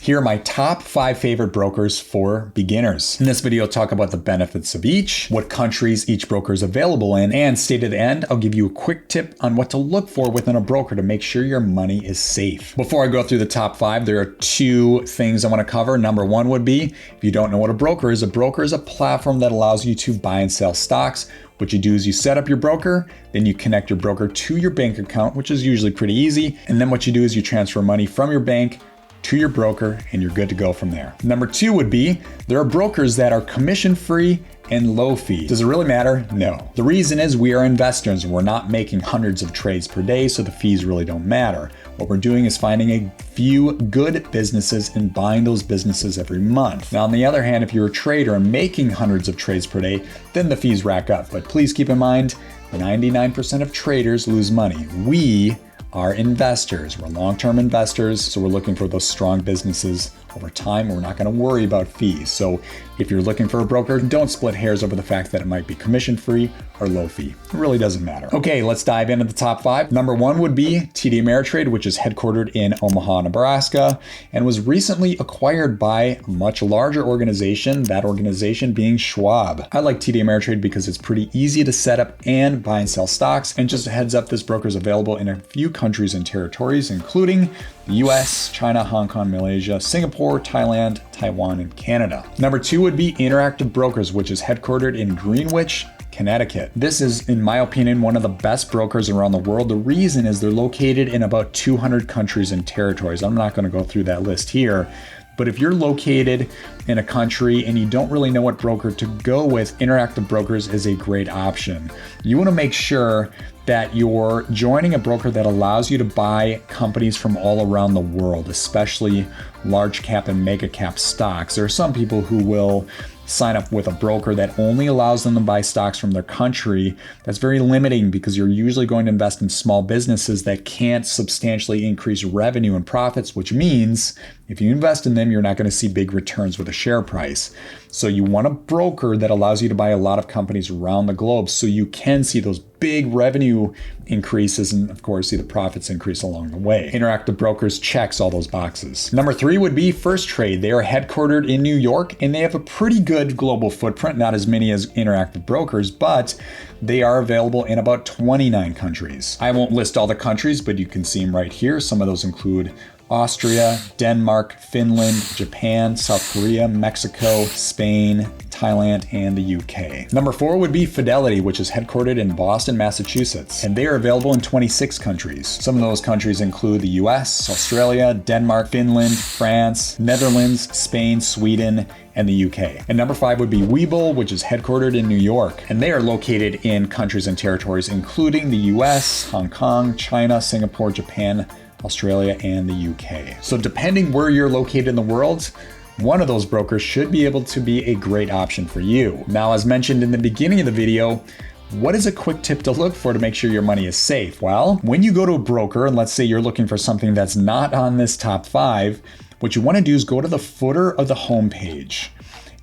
Here are my top 5 favorite brokers for beginners. In this video, I'll talk about the benefits of each, what countries each broker is available in, and stay to the end, I'll give you a quick tip on what to look for within a broker to make sure your money is safe. Before I go through the top 5, there are 2 things I want to cover. Number 1 would be, if you don't know what a broker is a platform that allows you to buy and sell stocks. What you do is you set up your broker, then you connect your broker to your bank account, which is usually pretty easy. And then what you do is you transfer money from your bank to your broker and you're good to go from there. Number 2 would be, there are brokers that are commission-free and low fee. Does it really matter? No. The reason is we are investors and we're not making hundreds of trades per day, so the fees really don't matter. What we're doing is finding a few good businesses and buying those businesses every month. Now, on the other hand, if you're a trader and making hundreds of trades per day, then the fees rack up. But please keep in mind, 99% of traders lose money. We are investors. We're long-term investors, so we're looking for those strong businesses over time. We're not going to worry about fees. So if you're looking for a broker, don't split hairs over the fact that it might be commission-free or low fee. It really doesn't matter. Okay, let's dive into the top 5. Number 1 would be TD Ameritrade, which is headquartered in Omaha, Nebraska, and was recently acquired by a much larger organization, that organization being Schwab. I like TD Ameritrade because it's pretty easy to set up and buy and sell stocks. And just a heads up, this broker is available in a few countries and territories, including the US, China, Hong Kong, Malaysia, Singapore, Thailand, Taiwan, and Canada. Number 2 would be Interactive Brokers, which is headquartered in Greenwich, Connecticut. This is, in my opinion, one of the best brokers around the world. The reason is they're located in about 200 countries and territories. I'm not going to go through that list here. But if you're located in a country and you don't really know what broker to go with, Interactive Brokers is a great option. You want to make sure that you're joining a broker that allows you to buy companies from all around the world, especially large cap and mega cap stocks. There are some people who will sign up with a broker that only allows them to buy stocks from their country. That's very limiting because you're usually going to invest in small businesses that can't substantially increase revenue and profits, which means if you invest in them, you're not going to see big returns with a share price. So you want a broker that allows you to buy a lot of companies around the globe so you can see those big revenue increases and, of course, see the profits increase along the way. Interactive Brokers checks all those boxes. Number 3 would be First Trade. They are headquartered in New York and they have a pretty good global footprint, not as many as Interactive Brokers, but they are available in about 29 countries. I won't list all the countries, but you can see them right here. Some of those include Austria, Denmark, Finland, Japan, South Korea, Mexico, Spain, Thailand, and the UK. Number 4 would be Fidelity, which is headquartered in Boston, Massachusetts, and they are available in 26 countries. Some of those countries include the US, Australia, Denmark, Finland, France, Netherlands, Spain, Sweden, and the UK. And number 5 would be Webull, which is headquartered in New York, and they are located in countries and territories including the US, Hong Kong, China, Singapore, Japan, Australia, and the UK. So depending where you're located in the world, one of those brokers should be able to be a great option for you. Now, as mentioned in the beginning of the video, what is a quick tip to look for to make sure your money is safe? Well, when you go to a broker, and let's say you're looking for something that's not on this top 5, what you want to do is go to the footer of the homepage.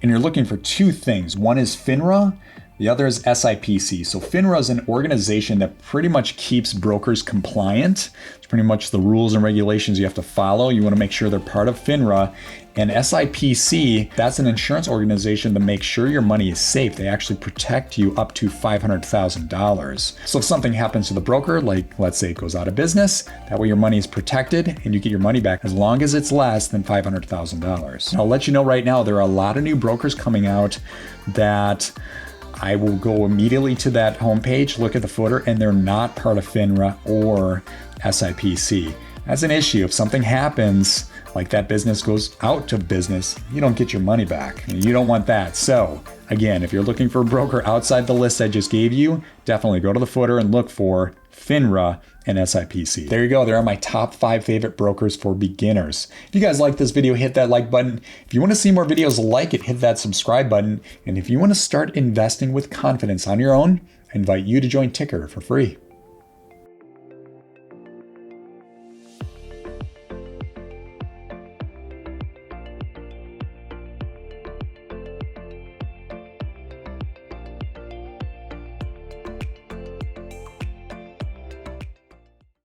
And you're looking for 2 things. One is FINRA, the other is SIPC. So FINRA is an organization that pretty much keeps brokers compliant. It's pretty much the rules and regulations you have to follow. You want to make sure they're part of FINRA. And SIPC, that's an insurance organization to make sure your money is safe. They actually protect you up to $500,000. So if something happens to the broker, like let's say it goes out of business, that way your money is protected and you get your money back as long as it's less than $500,000. I'll let you know right now, there are a lot of new brokers coming out that I will go immediately to that homepage, look at the footer, and they're not part of FINRA or SIPC. That's an issue. If something happens, like that business goes out of business, you don't get your money back. You don't want that. So again, if you're looking for a broker outside the list I just gave you, definitely go to the footer and look for FINRA and SIPC. There you go. There are my top 5 favorite brokers for beginners. If you guys like this video, hit that like button. If you want to see more videos like it, hit that subscribe button. And if you want to start investing with confidence on your own, I invite you to join Tykr for free.